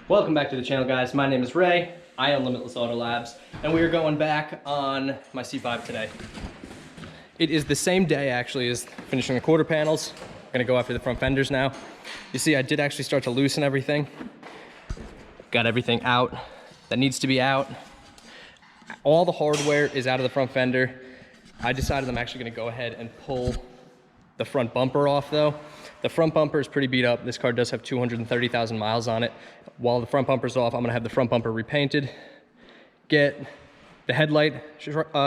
Welcome back to the channel, guys. My name is Ray. I own Limitless Auto Labs, and we are going back on my C5 today. It is the same day, actually, as finishing the quarter panels. I'm gonna go after the front fenders now. You see, I did actually start to loosen everything. Got everything out that needs to be out. All the hardware is out of the front fender. I decided I'm actually gonna go ahead and pull the front bumper off though. The front bumper is pretty beat up. This car does have 230,000 miles on it. While the front bumper's off, I'm gonna have the front bumper repainted, get the headlight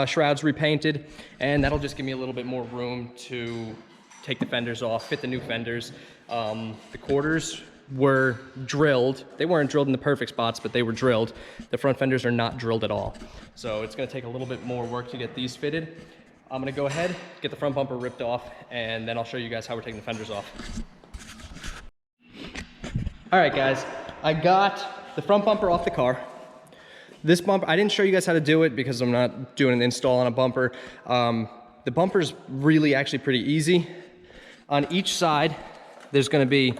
shrouds repainted, and that'll just give me a little bit more room to take the fenders off, fit the new fenders. The quarters were drilled. They weren't drilled in the perfect spots, but they were drilled. The front fenders are not drilled at all. So it's gonna take a little bit more work to get these fitted. I'm gonna go ahead, get the front bumper ripped off, and then I'll show you guys how we're taking the fenders off. All right, guys, I got the front bumper off the car. This bumper, I didn't show you guys how to do it because I'm not doing an install on a bumper. The bumper's really actually pretty easy. On each side, there's gonna be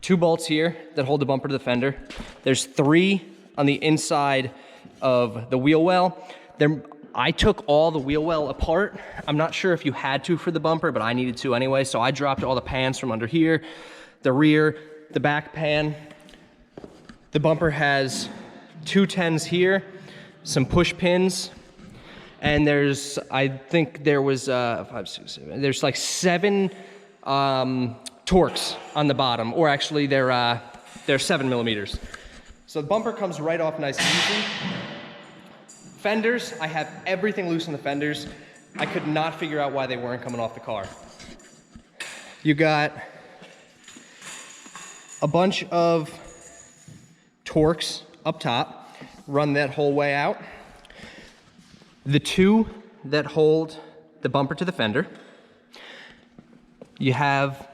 2 bolts here that hold the bumper to the fender. There's 3 on the inside of the wheel well. I took all the wheel well apart. I'm not sure if you had to for the bumper, but I needed to anyway. So I dropped all the pans from under here, the rear, the back pan. The bumper has 2 10s here, some push pins, and there's, I think there was 5, 6, 7, there's like 7 Torx on the bottom, or actually they're 7 millimeters. So the bumper comes right off nice and easy. Fenders, I have everything loose in the fenders. I could not figure out why they weren't coming off the car. You got a bunch of Torx up top, run that whole way out. The 2 that hold the bumper to the fender. You have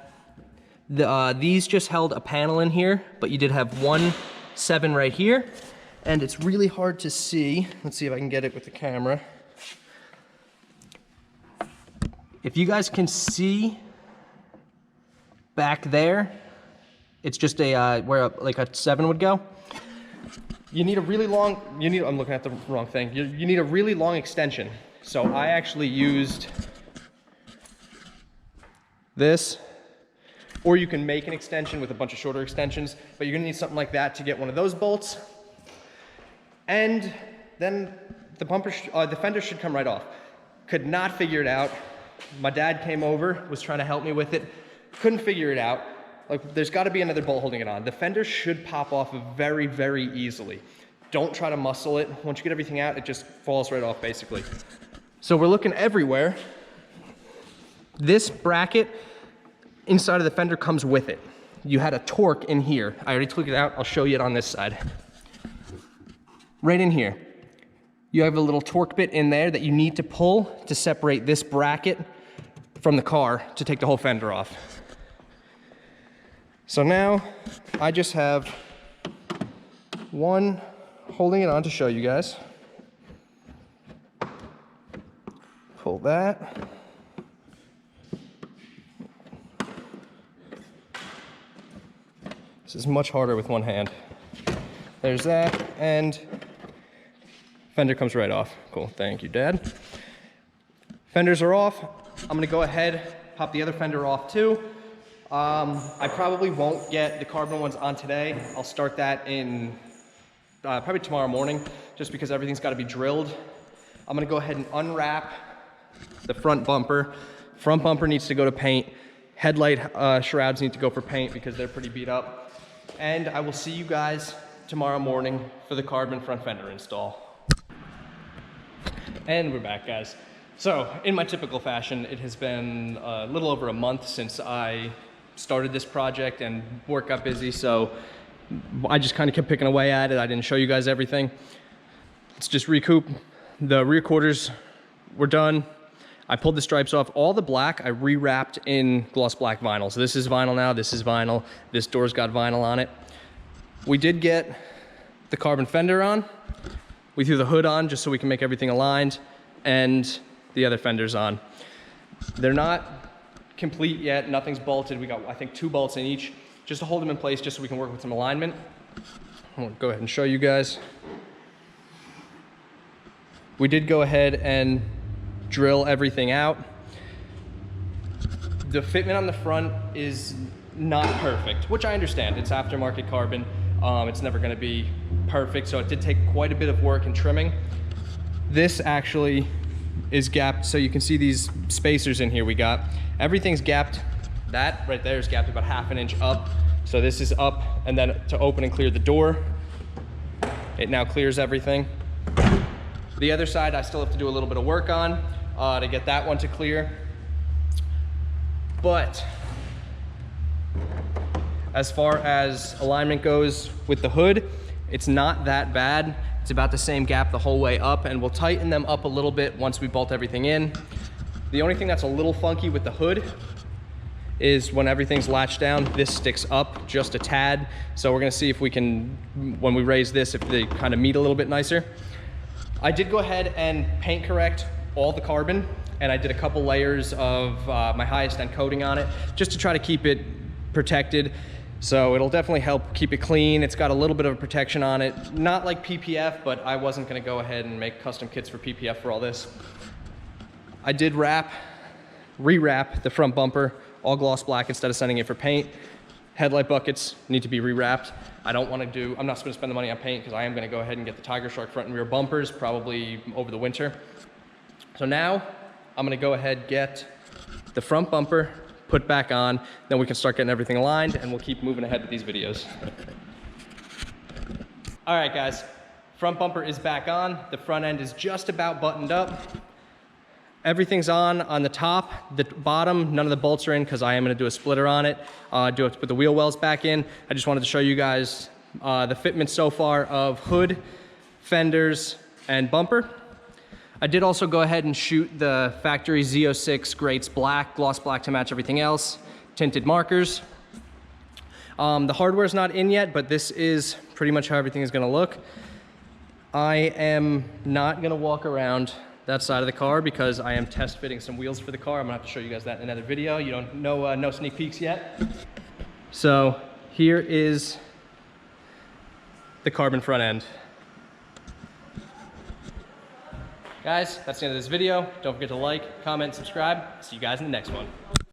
these just held a panel in here, but you did have 1 7 right here. And it's really hard to see. Let's see if I can get it with the camera. If you guys can see back there, it's just a, where like a 7 would go. You need a really long, I'm looking at the wrong thing. You need a really long extension. So I actually used this, or you can make an extension with a bunch of shorter extensions, but you're gonna need something like that to get one of those bolts. And then the bumper, the fender should come right off. Could not figure it out. My dad came over, was trying to help me with it. Couldn't figure it out. Like, there's gotta be another bolt holding it on. The fender should pop off very, very easily. Don't try to muscle it. Once you get everything out, it just falls right off, basically. So we're looking everywhere. This bracket inside of the fender comes with it. You had a Torx in here. I already took it out. I'll show you it on this side. Right in here, you have a little Torx bit in there that you need to pull to separate this bracket from the car to take the whole fender off. So now I just have one holding it on to show you guys. Pull that. This is much harder with one hand. There's that, and fender comes right off. Cool, thank you, Dad. Fenders are off. I'm gonna go ahead, pop the other fender off too. I probably won't get the carbon ones on today. I'll start that in probably tomorrow morning, just because everything's gotta be drilled. I'm gonna go ahead and unwrap the front bumper. Front bumper needs to go to paint. Headlight shrouds need to go for paint because they're pretty beat up. And I will see you guys tomorrow morning for the carbon front fender install. And we're back, guys. So in my typical fashion, it has been a little over a month since I started this project and work got busy, so I just kind of kept picking away at it. I didn't show you guys everything. Let's just recoup. The rear quarters were done. I pulled the stripes off. All the black I rewrapped in gloss black vinyl. So this is vinyl now, this is vinyl. This door's got vinyl on it. We did get the carbon fender on. We threw the hood on just so we can make everything aligned, and the other fenders on. They're not complete yet, nothing's bolted. We got, I think, 2 bolts in each, just to hold them in place, just so we can work with some alignment. I'll go ahead and show you guys. We did go ahead and drill everything out. The fitment on the front is not perfect, which I understand. It's aftermarket carbon. It's never gonna be perfect, so it did take quite a bit of work and trimming. This actually is gapped, so you can see these spacers in here we got. Everything's gapped. That right there is gapped about 1/2 inch up. So this is up, and then to open and clear the door, it now clears everything. The other side, I still have to do a little bit of work on to get that one to clear. But as far as alignment goes with the hood, it's not that bad. It's about the same gap the whole way up, and we'll tighten them up a little bit once we bolt everything in. The only thing that's a little funky with the hood is when everything's latched down, this sticks up just a tad. So we're gonna see if we can, when we raise this, if they kind of meet a little bit nicer. I did go ahead and paint correct all the carbon, and I did a couple layers of my highest end coating on it, just to try to keep it protected. So it'll definitely help keep it clean. It's got a little bit of protection on it. Not like PPF, but I wasn't gonna go ahead and make custom kits for PPF for all this. I did re-wrap the front bumper, all gloss black instead of sending it for paint. Headlight buckets need to be rewrapped. I'm not gonna spend the money on paint because I am gonna go ahead and get the Tiger Shark front and rear bumpers probably over the winter. So now I'm gonna go ahead, get the front bumper put back on, then we can start getting everything aligned, and we'll keep moving ahead with these videos. All right, guys, front bumper is back on. The front end is just about buttoned up. Everything's on the top. The bottom, none of the bolts are in because I am gonna do a splitter on it. I do have to put the wheel wells back in. I just wanted to show you guys the fitment so far of hood, fenders, and bumper. I did also go ahead and shoot the factory Z06 grates black, gloss black to match everything else, tinted markers. The hardware's not in yet, but this is pretty much how everything is gonna look. I am not gonna walk around that side of the car because I am test fitting some wheels for the car. I'm gonna have to show you guys that in another video. You don't know, no sneak peeks yet. So here is the carbon front end. Guys, that's the end of this video. Don't forget to like, comment, subscribe. See you guys in the next one.